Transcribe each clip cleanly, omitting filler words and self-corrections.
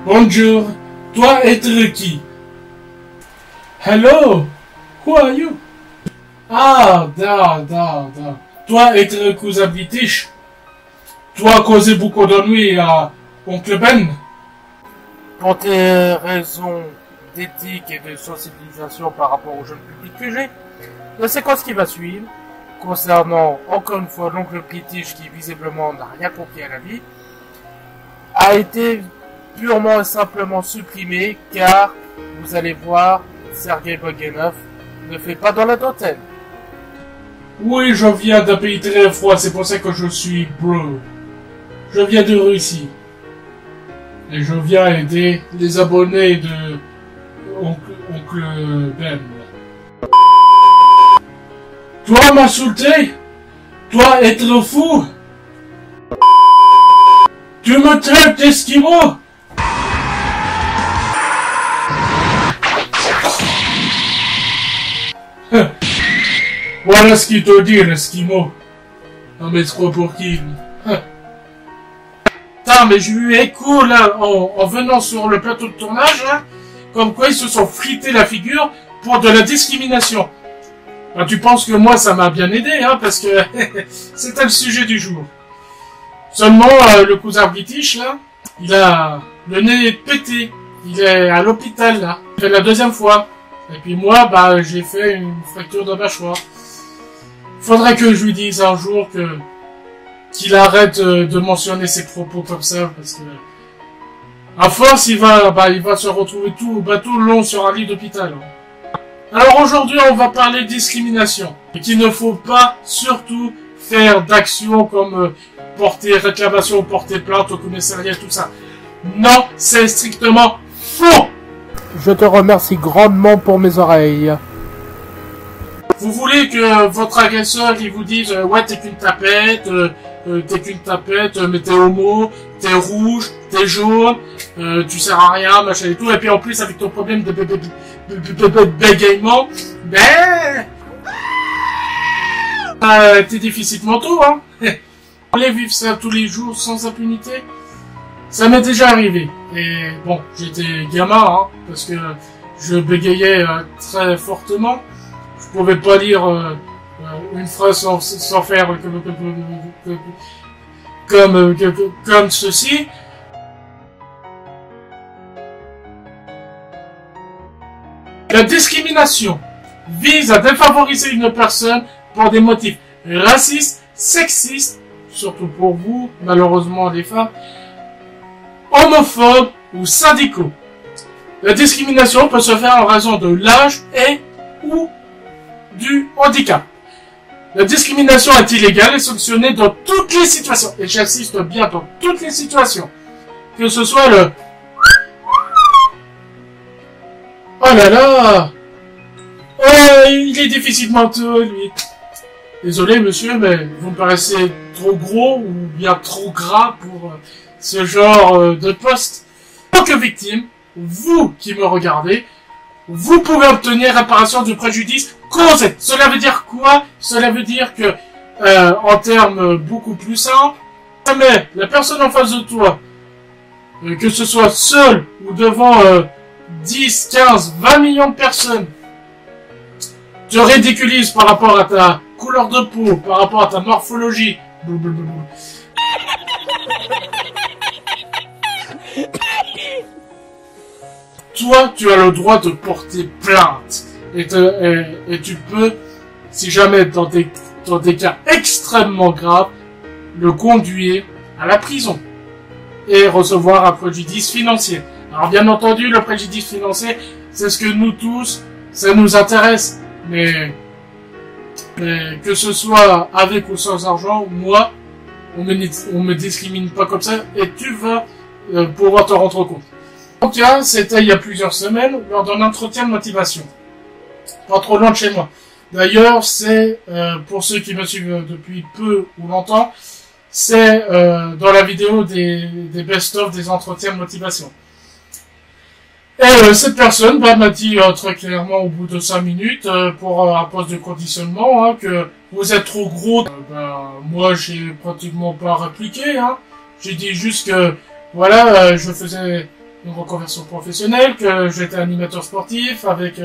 Bonjour, toi être qui? Hello, who are you? Ah, da. Toi être cousin british? Toi causer beaucoup d'ennuis à Oncle Ben? Pour des raisons d'éthique et de sensibilisation par rapport au jeune public que j'ai, la séquence qui va suivre, concernant encore une fois l'oncle British qui visiblement n'a rien compris à la vie, a été purement et simplement supprimée car, vous allez voir, Sergei Bogdanov ne fait pas dans la dentelle. Oui, je viens d'un pays très froid, c'est pour ça que je suis bro. Je viens de Russie. Et je viens aider les abonnés de Oncle Ben. Toi m'insulter? Toi être fou? Tu me traites d'esquimau? Voilà ce qu'il te dit, l'esquimau. Non mais trop pour qui? Putain, mais j'ai eu écho là, en venant sur le plateau de tournage, là, comme quoi ils se sont frités la figure pour de la discrimination. Ben, tu penses que moi ça m'a bien aidé, hein, parce que c'était le sujet du jour. Seulement, le cousin British, là, il a le nez pété. Il est à l'hôpital, là. C'est la deuxième fois. Et puis moi, bah, j'ai fait une fracture de mâchoire. Faudrait que je lui dise un jour qu'il arrête de mentionner ses propos comme ça, parce que à force, il va se retrouver tout le long sur un lit d'hôpital. Alors aujourd'hui, on va parler de discrimination. Et qu'il ne faut pas, surtout, faire d'actions comme porter réclamation, porter plainte au commissariat, tout ça. Non, c'est strictement faux! Je te remercie grandement pour mes oreilles. Vous voulez que votre agresseur, il vous dise ouais, t'es qu'une tapette, mais t'es homo, t'es rouge, t'es jaune, tu sers à rien, machin et tout, et puis en plus avec ton problème de bégaiement, t'es déficit mentaux, hein. Vous voulez vivre ça tous les jours sans impunité? Ça m'est déjà arrivé. Et bon, j'étais gamin, hein, parce que je bégayais très fortement. Je pouvais pas lire une phrase sans faire comme ceci. La discrimination vise à défavoriser une personne pour des motifs racistes, sexistes, surtout pour vous, malheureusement les femmes, homophobes ou syndicaux. La discrimination peut se faire en raison de l'âge et ou du handicap. La discrimination est illégale et sanctionnée dans toutes les situations. Et j'insiste bien dans toutes les situations. Que ce soit le... Oh là là! Oh, il est difficile mentaux, lui. Désolé, monsieur, mais vous me paraissez trop gros ou bien trop gras pour ce genre de poste. En tant que victime, vous qui me regardez, vous pouvez obtenir réparation du préjudice causé. Cela veut dire quoi? Cela veut dire que, en termes beaucoup plus simples, mais la personne en face de toi, que ce soit seul ou devant 10, 15, 20 millions de personnes, te ridiculise par rapport à ta couleur de peau, par rapport à ta morphologie, toi, tu as le droit de porter plainte. Et tu peux, si jamais dans des cas extrêmement graves, le conduire à la prison. Et recevoir un préjudice financier. Alors bien entendu, le préjudice financier, c'est ce que nous tous, ça nous intéresse. Mais que ce soit avec ou sans argent, moi, on me discrimine pas comme ça. Et tu vas pouvoir te rendre compte. En tout cas, c'était il y a plusieurs semaines, lors d'un entretien de motivation. Pas trop loin de chez moi. D'ailleurs, c'est, pour ceux qui me suivent depuis peu ou longtemps, c'est dans la vidéo des best-of des entretiens de motivation. Et cette personne m'a dit très clairement au bout de 5 minutes, pour un poste de conditionnement, hein, que vous êtes trop gros. Moi, j'ai pratiquement pas répliqué. Hein. J'ai dit juste que, voilà, je faisais une reconversion professionnelle, que j'étais animateur sportif avec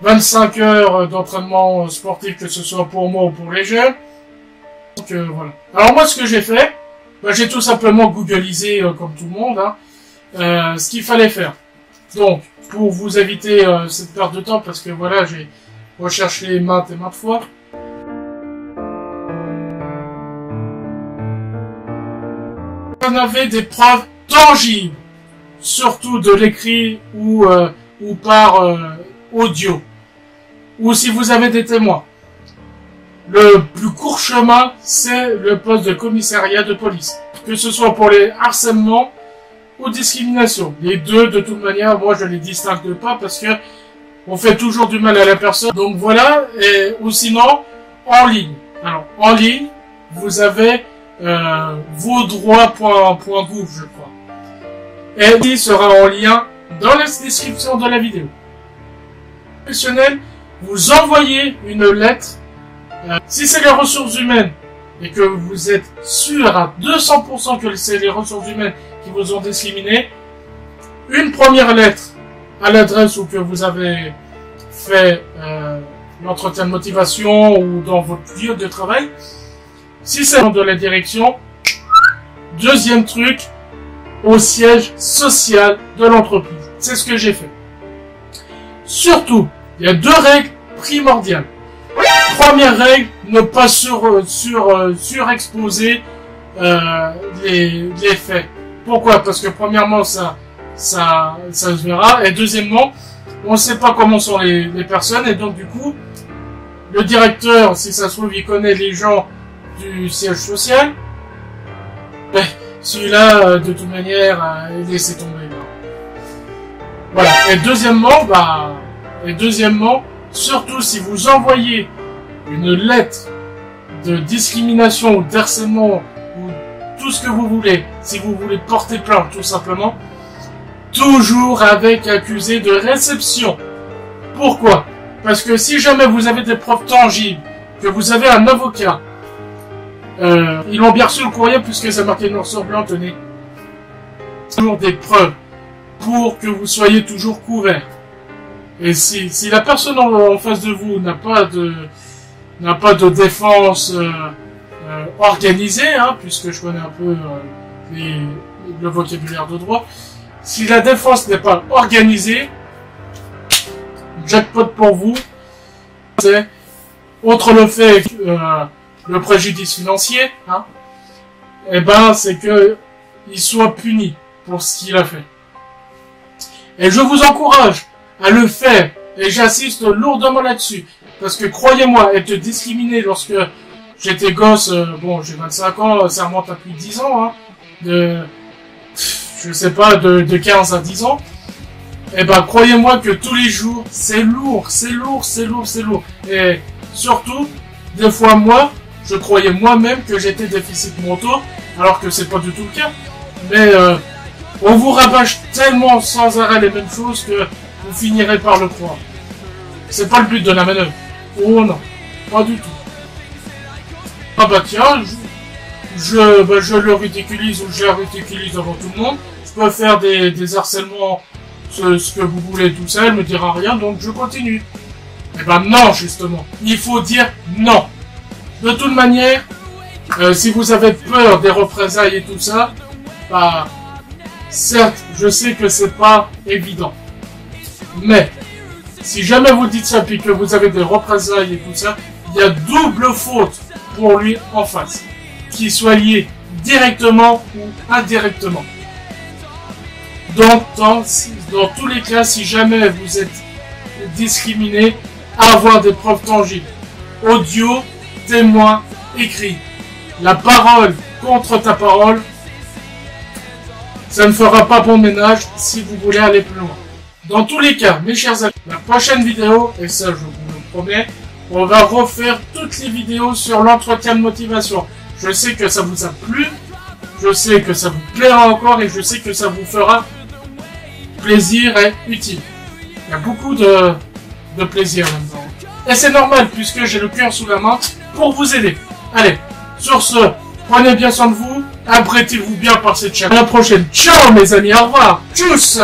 25 heures d'entraînement sportif, que ce soit pour moi ou pour les jeunes. Donc voilà. Alors moi, ce que j'ai fait, j'ai tout simplement googlisé comme tout le monde, hein, ce qu'il fallait faire. Donc, pour vous éviter cette perte de temps, parce que voilà, j'ai recherché maintes et maintes fois. On avait des preuves tangibles, surtout de l'écrit ou par audio, ou si vous avez des témoins. Le plus court chemin, c'est le poste de commissariat de police, que ce soit pour les harcèlements ou discrimination. Les deux, de toute manière, moi je les distingue pas parce que on fait toujours du mal à la personne. Donc voilà, ou sinon en ligne. Alors en ligne, vous avez vosdroits.gouv, je crois. Et il sera en lien dans la description de la vidéo. Professionnel, vous envoyez une lettre. Si c'est les ressources humaines et que vous êtes sûr à 200% que c'est les ressources humaines qui vous ont discriminé, une première lettre à l'adresse où que vous avez fait l'entretien de motivation ou dans votre lieu de travail. Si c'est de la direction, deuxième truc, au siège social de l'entreprise. C'est ce que j'ai fait. Surtout, il y a deux règles primordiales. Première règle, ne pas surexposer les faits. Pourquoi? Parce que premièrement, ça se verra. Et deuxièmement, on ne sait pas comment sont les personnes. Et donc, du coup, le directeur, si ça se trouve, il connaît les gens du siège social. Celui-là, de toute manière, laissez tomber. Voilà. Et deuxièmement, surtout si vous envoyez une lettre de discrimination ou d'harcèlement ou tout ce que vous voulez, si vous voulez porter plainte tout simplement, toujours avec accusé de réception. Pourquoi? Parce que si jamais vous avez des preuves tangibles, que vous avez un avocat, ils l'ont bien reçu le courrier puisque c'est marqué noir sur blanc, tenez. Toujours des preuves pour que vous soyez toujours couvert. Et si la personne en face de vous n'a pas de défense organisée, hein, puisque je connais un peu le vocabulaire de droit, si la défense n'est pas organisée, jackpot pour vous. C'est outre le fait le préjudice financier, hein, c'est que il soit puni pour ce qu'il a fait. Et je vous encourage à le faire, et j'insiste lourdement là-dessus, parce que croyez-moi, être discriminé lorsque j'étais gosse, j'ai 25 ans, ça remonte à plus de 10 ans, hein, de 15 à 10 ans, croyez-moi que tous les jours, c'est lourd. Et surtout, des fois moi, je croyais moi-même que j'étais déficit mentaux, alors que c'est pas du tout le cas. Mais on vous rabâche tellement sans arrêt les mêmes choses que vous finirez par le croire. C'est pas le but de la manœuvre. Oh non, pas du tout. Ah bah tiens, je le ridiculise ou je la ridiculise devant tout le monde. Je peux faire des harcèlements, ce que vous voulez tout ça, elle me dira rien, donc je continue. Non, justement. Il faut dire non. De toute manière, si vous avez peur des représailles et tout ça, certes, je sais que c'est pas évident. Mais, si jamais vous dites ça puis que vous avez des représailles et tout ça, il y a double faute pour lui en face. Qu'il soit lié directement ou indirectement. Donc, dans tous les cas, si jamais vous êtes discriminé, avoir des preuves tangibles. Audio, témoin, écrit. La parole contre ta parole, ça ne fera pas bon ménage si vous voulez aller plus loin. Dans tous les cas, mes chers amis, la prochaine vidéo, et ça je vous le promets, on va refaire toutes les vidéos sur l'entretien de motivation. Je sais que ça vous a plu, je sais que ça vous plaira encore et je sais que ça vous fera plaisir et utile. Il y a beaucoup de plaisir là-dedans. Et c'est normal puisque j'ai le cœur sous la main pour vous aider. Allez, sur ce, prenez bien soin de vous Apprêtez-vous bien par cette chaîne. À la prochaine. Ciao mes amis, au revoir. Tchuss.